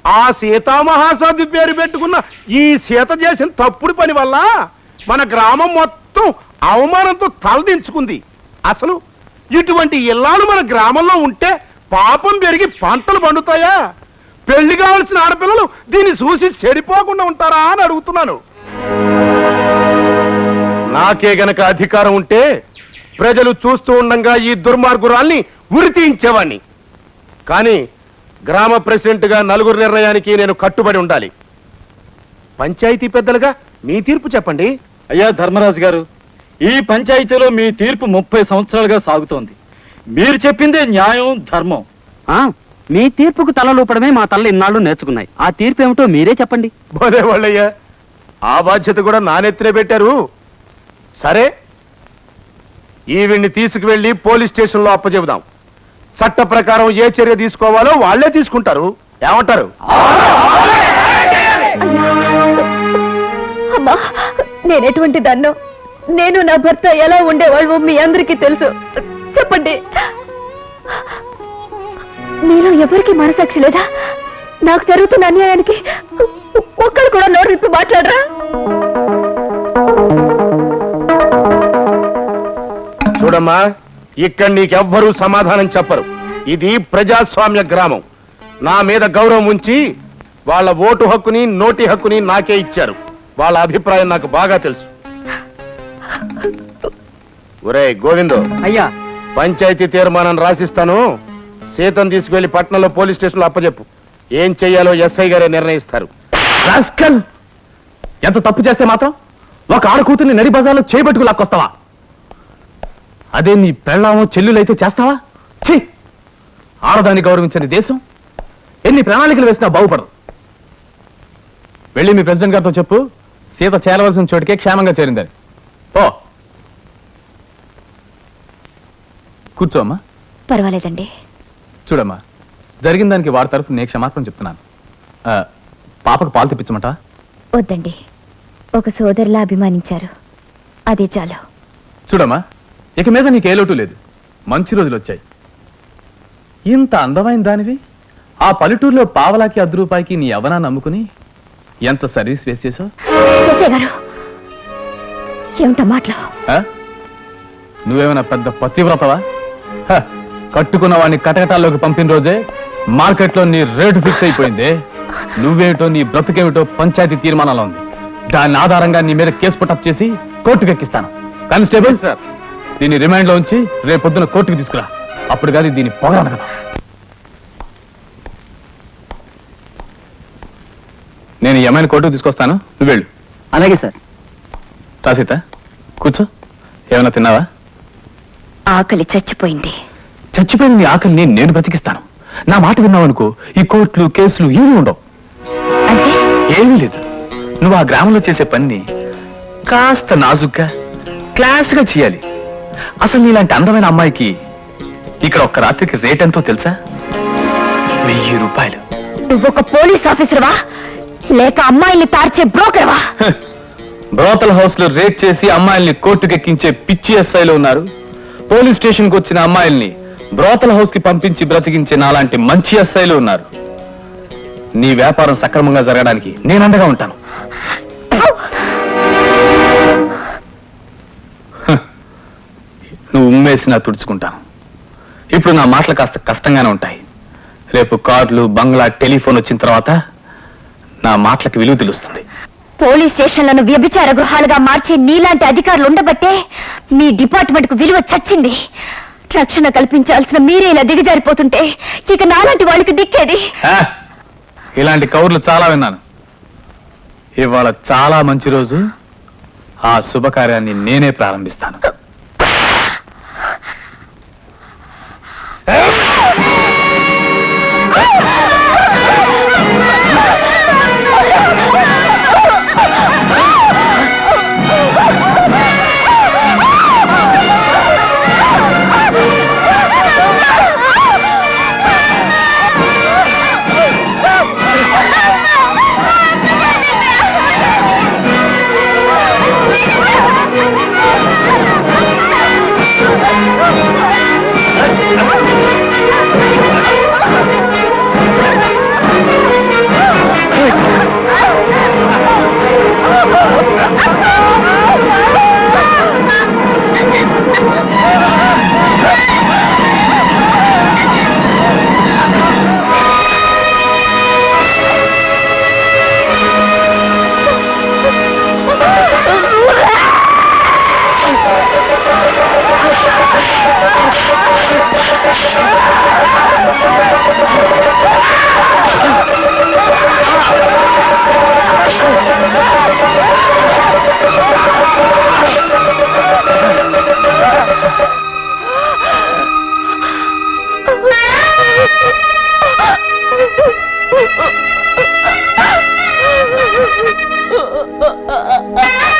ఆ సీతామహాసాధి పేరు పెట్టుకున్న ఈ సీత చేసిన తప్పుడు పని వల్ల మన గ్రామం మొత్తం అవమానంతో తలదించుకుంది. అసలు ఇటువంటి ఇల్లాలు మన గ్రామంలో ఉంటే పాపం పెరిగి పంటలు పండుతాయా? పెళ్లి కావాల్సిన ఆడపిల్లలు దీన్ని చూసి చెడిపోకుండా ఉంటారా అని అడుగుతున్నాను. నాకే గనక అధికారం ఉంటే ప్రజలు చూస్తూ ఉండంగా ఈ దుర్మార్గురాల్ని ఉరి తీయించేవాణ్ణి. కానీ గ్రామ ప్రెసిడెంట్ గా నలుగురు నిర్ణయానికి నేను కట్టుబడి ఉండాలి. పంచాయతీ పెద్దలుగా మీ తీర్పు చెప్పండి. అయ్యా ధర్మరాజు గారు, ఈ పంచాయతీలో మీ తీర్పు 30 సంవత్సరాలుగా సాగుతోంది. మీరు చెప్పిందే న్యాయం, ధర్మం. మీ తీర్పుకు తలలూపడమే మా తల్ల ఇన్నాళ్ళు నేర్చుకున్నాయి. ఆ తీర్పు ఏమిటో మీరే చెప్పండి. బోదే వాళ్ళయ్యా, ఆ బాధ్యత కూడా నానెత్తినే పెట్టారు. సరే, ఈవిడ్ని తీసుకువెళ్ళి పోలీస్ స్టేషన్ లో అప్పచెబుదాం. చట్ట ప్రకారం ఏ చర్య తీసుకోవాలో వాళ్లే తీసుకుంటారు. ఏమంటారు? అమ్మా, నేనెటువంటి దాన్నో, నేను నా భర్త ఎలా ఉండేవాళ్ళు మీ అందరికీ తెలుసు. చెప్పండి, మీలో ఎవరికి మనసాక్షి లేదా? నాకు జరుగుతున్న అన్యాయానికి ఒక్కడు కూడా నోరు విప్పి మాట్లాడరా? చూడమ్మా, ఇక్కడ నీకెవ్వరూ సమాధానం చెప్పరు. ఇది ప్రజాస్వామ్య గ్రామం. నా మీద గౌరవం ఉంచి వాళ్ళ ఓటు హక్కుని నోటి హక్కుని నాకే ఇచ్చారు. వాళ్ళ అభిప్రాయం నాకు బాగా తెలుసు. ఒరే గోవిందో, అయ్యా, పంచాయతీ తీర్మానం రాసిస్తాను. సీతను తీసుకువెళ్లి పట్నంలో పోలీస్ స్టేషన్ లో అప్పచెప్పు. ఏం చెయ్యాలో ఎస్ఐ గారే నిర్ణయిస్తారు. ఎంత తప్పు చేస్తే మాత్రం ఒక ఆడకూతుర్ని నడి బజార్లో చేయబెట్టుకు లాక్కొస్తావా? అదే నీ పెళ్ళామో చెల్లులైతే చేస్తావా? ఛీ! ఆడదాన్ని గౌరవించని దేశం ఎన్ని ప్రణాళికలు వేసినా బాగుపడదు. వెళ్ళి మీ ప్రెసిడెంట్ గారితో చెప్పు, సీత చేరవలసిన చోటికే క్షేమంగా చేరిందని. ఓ కూర్చోమ్మా. పర్వాలేదండి. చూడమ్మా, జరిగిన దానికి వారి తరఫు నేను క్షమాపణ చెప్తున్నాను. పాపకు పాలు తెప్పించమంట? వద్దండి, ఒక సోదరులా అభిమానించారు, అదే చాలు. చూడమ్మా, ఇక మీద నీకు ఏ లోటు లేదు. మంచి రోజులు వచ్చాయి. ఇంత అందమైన దానివి ఆ పల్లెటూరులో పావలాకి 10 రూపాయికి నీ యవ్వనా నమ్ముకుని ఎంత సర్వీస్ వేస్ట్ చేసావు. ఏమిటా మాటలు? నువ్వేమైనా పెద్ద పతివ్రతవా? కట్టుకున్న వాడిని కటకటాల్లోకి పంపిన రోజే మార్కెట్లో నీ రేటు ఫిక్స్ అయిపోయింది. నువ్వేమిటో నీ బ్రతుకేమిటో పంచాయతీ తీర్మానంలో ఉంది. దాని ఆధారంగా నీ మీద కేసు పుటప్ చేసి కోర్టుకు ఎక్కిస్తాను. కానిస్టేబుల్ సార్, దీన్ని రిమాండ్ లో ఉంచి రేపొద్దున కోర్టుకు తీసుకురా. అప్పుడు కానీ దీన్ని పొగరాను కదా. నేను ఈ అమ్మాయిని కోర్టుకు తీసుకొస్తాను, నువ్వు వెళ్ళు. అలాగే సార్. రాసిత, కూర్చో. ఏమైనా తిన్నావా? ఆకలి చచ్చిపోయింది. చచ్చిపోయిన నీ ఆకలిని నేను బ్రతికిస్తాను. నా మాట విన్నావనుకో, ఈ కోర్టులు కేసులు ఏమీ ఉండవు. అంటే ఏమీ లేదు. నువ్వు ఆ గ్రామంలో చేసే పని కాస్త నాజుగ్గా క్లాస్ గా చేయాలి. అసలు నీలాంటి అందమైన అమ్మాయికి ఇక్కడ ఒక్క రాత్రికి రేట్ ఎంతో తెలుసా? 1000 రూపాయలు. నువ్వొక పోలీస్ ఆఫీసర్వా లేక అమ్మాయిల్ని తార్చే బ్రోకర్వా? బ్రోతల్ హౌస్ లో రేట్ చేసి అమ్మాయిల్ని కోర్టుకు ఎక్కించే పిచ్చి ఎస్ఐలు ఉన్నారు. పోలీస్ స్టేషన్ కు వచ్చిన అమ్మాయిల్ని బ్రోతల్ హౌస్ కి పంపించి బ్రతికించే నాలాంటి మంచి ఎస్ఐలు ఉన్నారు. నీ వ్యాపారం సక్రమంగా జరగడానికి నేను అండగా ఉంటాను. నువ్వు ఉమ్మేసినా తుడుచుకుంటాను. ఇప్పుడు నా మాటలు కాస్త కష్టంగానే ఉంటాయి. రేపు కార్లు, బంగ్లా, టెలిఫోన్ వచ్చిన తర్వాత నా మాటలకు విలువ తెలుస్తుంది. పోలీస్ స్టేషన్లను వ్యభిచార గృహాలుగా మార్చే నీలాంటి అధికారులు ఉండబట్టే మీ డిపార్ట్మెంట్ కు విలువ చచ్చింది. రక్షణ కల్పించాల్సిన మీరే ఇలా దిగజారిపోతుంటే ఇక నాలాంటి వాళ్ళకి దిక్కేది. ఇలాంటి కౌర్లు చాలా విన్నాను. ఇవాళ చాలా మంచి రోజు. ఆ శుభకార్యాన్ని నేనే ప్రారంభిస్తాను. ఆ